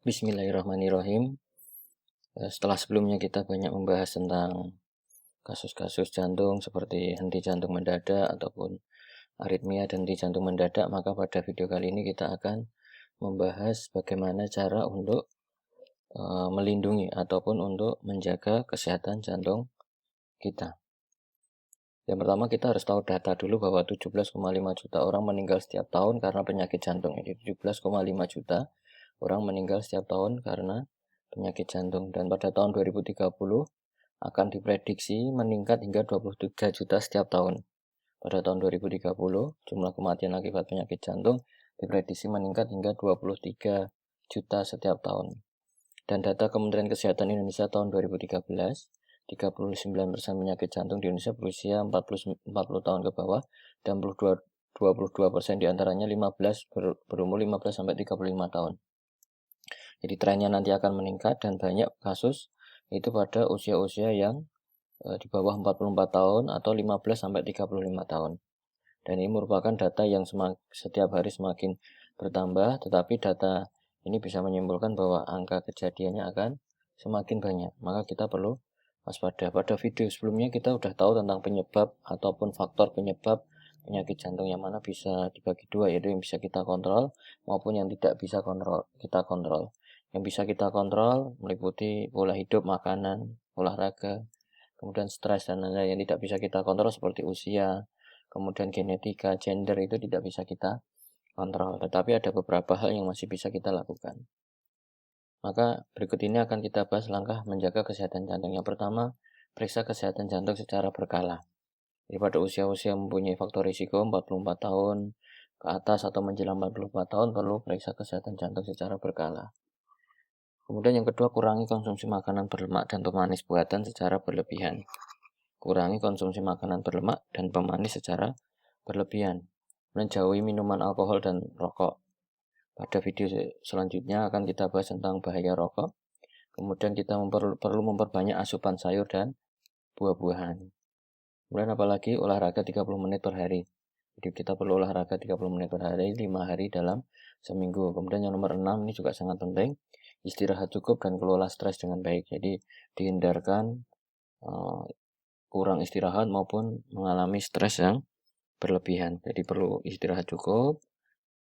Bismillahirrahmanirrahim. Setelah sebelumnya kita banyak membahas tentang kasus-kasus jantung seperti henti jantung mendadak ataupun aritmia dan henti jantung mendadak, maka pada video kali ini kita akan membahas bagaimana cara untuk melindungi ataupun untuk menjaga kesehatan jantung kita. Yang pertama, kita harus tahu data dulu bahwa 17,5 juta orang meninggal setiap tahun karena penyakit jantung. Jadi 17,5 juta orang meninggal setiap tahun karena penyakit jantung, dan pada tahun 2030 akan diprediksi meningkat hingga 23 juta setiap tahun. Pada tahun 2030 jumlah kematian akibat penyakit jantung diprediksi meningkat hingga 23 juta setiap tahun. Dan data Kementerian Kesehatan Indonesia tahun 2013, 39% penyakit jantung di Indonesia berusia 40 tahun ke bawah, dan 22% diantaranya berumur 15 sampai 35 tahun. Jadi trennya nanti akan meningkat dan banyak kasus itu pada usia-usia yang di bawah 44 tahun atau 15 sampai 35 tahun. Dan ini merupakan data yang setiap hari semakin bertambah, tetapi data ini bisa menyimpulkan bahwa angka kejadiannya akan semakin banyak. Maka kita perlu waspada. Pada video sebelumnya kita sudah tahu tentang penyebab ataupun faktor penyebab penyakit jantung, yang mana bisa dibagi dua, yaitu yang bisa kita kontrol maupun yang tidak bisa kita kontrol. Yang bisa kita kontrol meliputi pola hidup, makanan, olahraga, kemudian stres, dan lain-lain. Yang tidak bisa kita kontrol seperti usia, kemudian genetika, gender, itu tidak bisa kita kontrol. Tetapi ada beberapa hal yang masih bisa kita lakukan. Maka berikut ini akan kita bahas langkah menjaga kesehatan jantung. Yang pertama, periksa kesehatan jantung secara berkala. Jadi pada usia-usia mempunyai faktor risiko 44 tahun ke atas atau menjelang 44 tahun perlu periksa kesehatan jantung secara berkala. Kemudian yang kedua, kurangi konsumsi makanan berlemak dan pemanis buatan secara berlebihan. Kurangi konsumsi makanan berlemak dan pemanis secara berlebihan. Menjauhi minuman alkohol dan rokok. Pada video selanjutnya akan kita bahas tentang bahaya rokok. Kemudian kita perlu memperbanyak asupan sayur dan buah-buahan. Kemudian apalagi olahraga 30 menit per hari. Jadi kita perlu olahraga 30 menit per hari, 5 hari dalam seminggu. Kemudian yang nomor 6 ini juga sangat penting, istirahat cukup dan kelola stres dengan baik. Jadi dihindarkan kurang istirahat maupun mengalami stres yang berlebihan. Jadi perlu istirahat cukup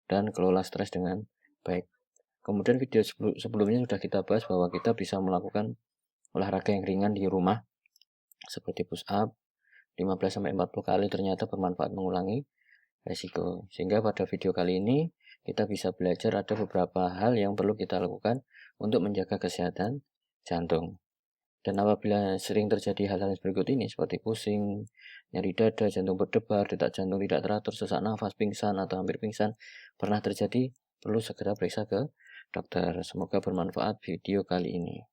dan kelola stres dengan baik. Kemudian video sebelumnya sudah kita bahas bahwa kita bisa melakukan olahraga yang ringan di rumah seperti push up 15-40 kali, ternyata bermanfaat mengurangi resiko. Sehingga pada video kali ini kita bisa belajar ada beberapa hal yang perlu kita lakukan untuk menjaga kesehatan jantung. Dan apabila sering terjadi hal-hal berikut ini seperti pusing, nyeri dada, jantung berdebar, detak jantung tidak teratur, sesak nafas, pingsan atau hampir pingsan pernah terjadi, perlu segera periksa ke dokter. Semoga bermanfaat video kali ini.